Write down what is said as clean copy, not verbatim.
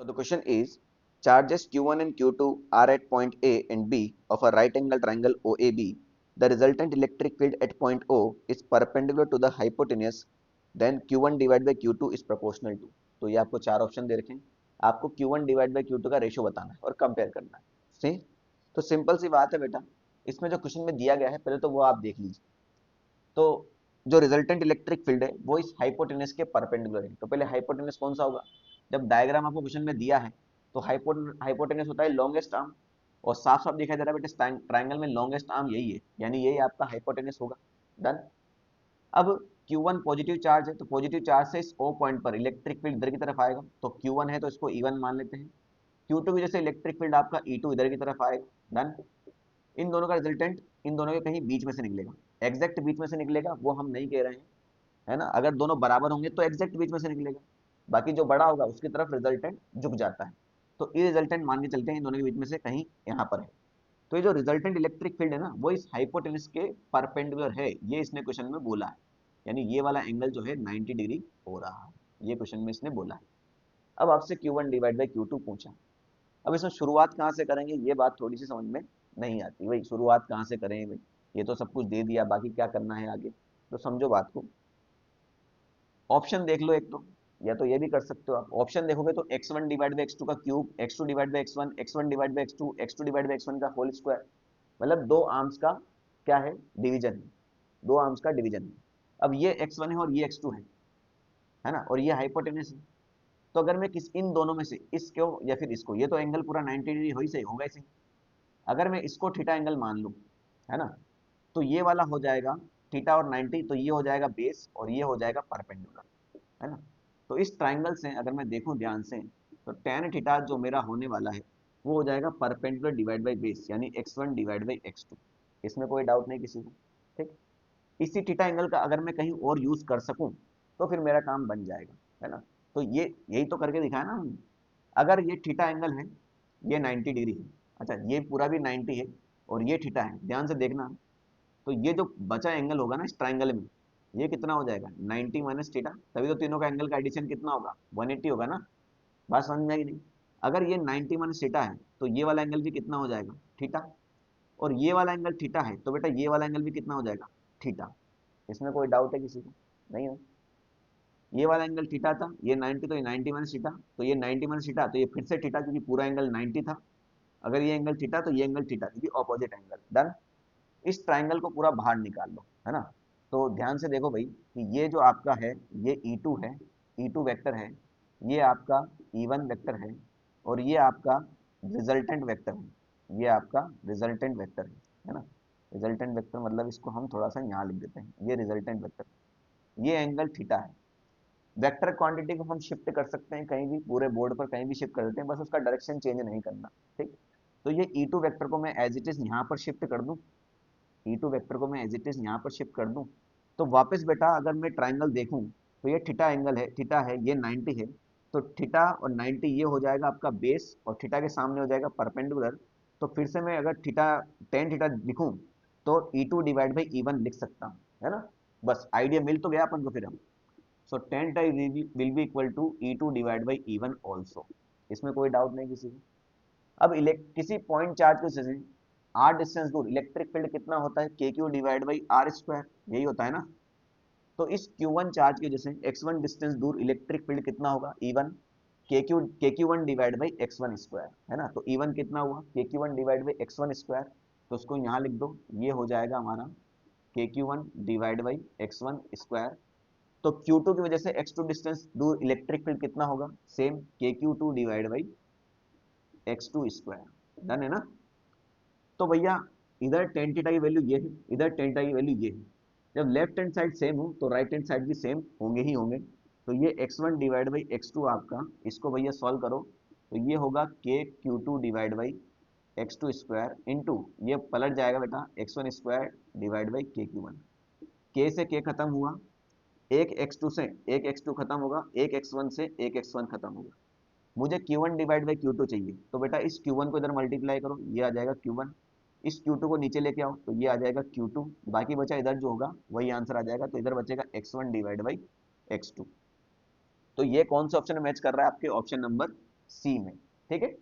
So the question is, charges Q1 and Q2 are at point A and B of a right angle triangle OAB. The resultant electric field at point O is perpendicular to the hypotenuse. Then Q1 divided by Q2 is proportional to. तो ये आपको चार option दे रखे हैं. आपको Q1 divide by Q2 का ratio बताना है और कंपेयर करना है. सही. तो सिंपल सी बात है बेटा. इसमें जो क्वेश्चन में दिया गया है पहले तो वो आप देख लीजिए. तो जो रिजल्टेंट इलेक्ट्रिक फील्ड है वो इस हाइपोटेनस के परपेंडिकुलर है. तो पहले हाइपोटेनस कौन सा होगा. जब डायग्राम आपको क्वेश्चन में दिया है तो हाइपोटेनस होता है लॉन्गेस्ट आर्म. और साफ साफ दिखाई दे रहा है बेटा ट्राइंगल में लॉन्गेस्ट आर्म यही है, यानी यही आपका हाइपोटेनस होगा. डन. अब Q1 पॉजिटिव चार्ज है तो पॉजिटिव चार्ज से इस O पॉइंट पर इलेक्ट्रिक फील्ड इधर की तरफ आएगा. तो Q1 है तो इसको E1 मान लेते हैं. Q2 की जैसे इलेक्ट्रिक फील्ड आपका E2 इधर की तरफ आएगा. डन. इन दोनों का रिजल्टेंट इन दोनों के कहीं बीच में से निकलेगा. एग्जैक्ट बीच में से निकलेगा वो हम नहीं कह रहे हैं, है ना. अगर दोनों बराबर होंगे तो एग्जैक्ट बीच में से निकलेगा. बाकी जो बड़ा होगा उसकी तरफ रिजल्टेंट झुक जाता है. तो ये रिजल्टेंट मान के चलते हैं इन दोनों के बीच में से कहीं यहाँ पर है. तो ये जो रिजल्टेंट इलेक्ट्रिक फील्ड है ना वो इस हाइपोटेनस के परपेंडिकुलर है, ये इसने क्वेश्चन में बोला है. यानी ये वाला एंगल जो है 90 डिग्री हो रहा है, ये क्वेश्चन में इसने बोला है. अब आपसे Q1 डिवाइड बाई Q2 पूछा. अब इसमें शुरुआत कहाँ से करेंगे ये बात थोड़ी सी समझ में नहीं आती. भाई शुरुआत कहाँ से करें भाई, ये तो सब कुछ दे दिया, बाकी क्या करना है आगे. तो समझो बात को. ऑप्शन देख लो एक तो, या तो ये भी कर सकते हो आप. ऑप्शन देखोगे तो x1 डिवाइड बाई x2 का cube, x2 divide by x1, x1 divide by x2, x2 divide by x1 का होल स्क्वायर. मतलब दो आर्म्स का क्या है, डिवीजन है. दो आर्म्स का डिवीजन है. अब ये x1 है और ये x2 है ना, और ये हाइपोटेनस है. तो अगर मैं किस इन दोनों में से इसको या फिर इसको, ये तो एंगल पूरा 90 डिग्री हो ही सही होगा इसे. अगर मैं इसको थीटा एंगल मान लूं, है ना, तो ये वाला हो जाएगा थीटा और 90, तो ये हो जाएगा बेस और ये हो जाएगा परपेंडिकुलर, है ना. तो इस ट्राइंगल से अगर मैं देखूं ध्यान से तो tan थीटा जो मेरा होने वाला है वो हो जाएगा परपेंडिकुलर डिवाइड बाई बेस, यानी x1 डिवाइड बाई x2. इसमें कोई डाउट नहीं किसी को. ठीक. इसी थीटा एंगल का अगर मैं कहीं और यूज कर सकूं तो फिर मेरा काम बन जाएगा, है ना. तो ये यही तो करके दिखाया ना हमने. अगर ये थीटा एंगल है, ये 90 डिग्री है. अच्छा ये पूरा भी 90 है और ये थीटा है, ध्यान से देखना. तो ये जो बचा एंगल होगा ना इस ट्राइंगल में, ये कितना हो जाएगा 90 माइनस थीटा. तभी तो तीनों का एंगल का एडिशन कितना होगा 180 होगा ना. बात समझ में आएगी नहीं. अगर ये 90 माइनस थीटा है तो ये वाला एंगल भी कितना हो जाएगा थीटा. और ये वाला एंगल थीटा है तो बेटा ये वाला एंगल भी कितना हो जाएगा थीटा. इसमें कोई डाउट है किसी को नहीं है. ये वाला एंगल थीटा था, ये 90, तो ये 90 माइनस थीटा, तो ये 90 माइनस थीटा, तो ये फिर से थीटा क्योंकि पूरा एंगल 90 था. अगर ये एंगल थीटा तो ये एंगल थीटा क्योंकि ऑपोजिट एंगल. डन. इस ट्राइंगल को पूरा बाहर निकाल लो, है ना. तो ध्यान से देखो भाई कि ये जो आपका है ये E2 है, E2 वेक्टर है. ये आपका E1 वेक्टर है और ये आपका रिजल्टेंट वेक्टर है. ये आपका रिजल्टेंट वेक्टर है ना. रिजल्टेंट वेक्टर मतलब इसको हम थोड़ा सा यहाँ लिख देते हैं, ये रिजल्टेंट वेक्टर. ये एंगल थीटा है. वेक्टर क्वांटिटी को हम शिफ्ट कर सकते हैं कहीं भी, पूरे बोर्ड पर कहीं भी शिफ्ट कर देते हैं, बस उसका डायरेक्शन चेंज नहीं करना. ठीक. तो ये E2 वेक्टर को मैं एज इट इज यहाँ पर शिफ्ट कर दूं. E2 वेक्टर को मैं एज इट इज यहाँ पर शिफ्ट कर दूं. तो वापस बेटा अगर मैं ट्राइंगल देखूं तो ये थीटा एंगल है, थीटा है, ये 90 है. तो थीटा और 90 ये हो जाएगा आपका बेस और थीटा के सामने हो जाएगा परपेंडिकुलर. तो फिर से मैं अगर थीटा टेन थीटा लिखूं तो E2 डिवाइड बाई E1 लिख सकता हूं, है ना. बस आइडिया मिल तो गया अपन को फिर हम. So ten tie will be equal to E2 divide by E1 also. इसमें कोई डाउट नहीं किसी को. अब किसी पॉइंट चार्ज की वजह से आर डिस्टेंस दूर इलेक्ट्रिक फील्ड कितना होता है K Q divide by R square, यही होता है ना. तो इस Q1 चार्ज की वजह से x1 डिस्टेंस दूर इलेक्ट्रिक फील्ड कितना होगा E1 के क्यू1 डिवाइड बाई x1 स्क्वायर, है ना. तो E1 कितना हुआ के Q one divide by x1 square. तो उसको यहाँ लिख दो, ये हो जाएगा हमारा के Q one divide by x1 square. तो Q2 की वजह से x2 डिस्टेंस दूर इलेक्ट्रिक फील्ड कितना होगा same K Q two divide by x2 square. Done है ना. तो भैया इधर टेन थीटा की वैल्यू ये है, इधर टेन थीटा की वैल्यू ये है. जब लेफ्ट हैंड साइड सेम हो तो राइट हैंड साइड भी सेम होंगे ही होंगे. तो ये x1 डिवाइड बाई x2 आपका, इसको भैया सॉल्व करो तो ये होगा K Q two divide by x2 square into ये पलट जाएगा बेटा x1 square divide by K Q one. के से के खत्म हुआ, एक x2 से एक x2 खत्म होगा, एक x1 से एक x1 खत्म होगा. मुझे Q1 डिवाइड बाई Q2 चाहिए. तो बेटा इस Q1 को इधर मल्टीप्लाई करो, ये आ जाएगा Q1. इस Q2 को नीचे लेके आओ तो ये आ जाएगा Q2. बाकी बचा इधर जो होगा वही आंसर आ जाएगा. तो इधर बचेगा x1 डिवाइड बाई x2. तो ये कौन से ऑप्शन में मैच कर रहा है आपके, ऑप्शन नंबर सी में। ठीक है,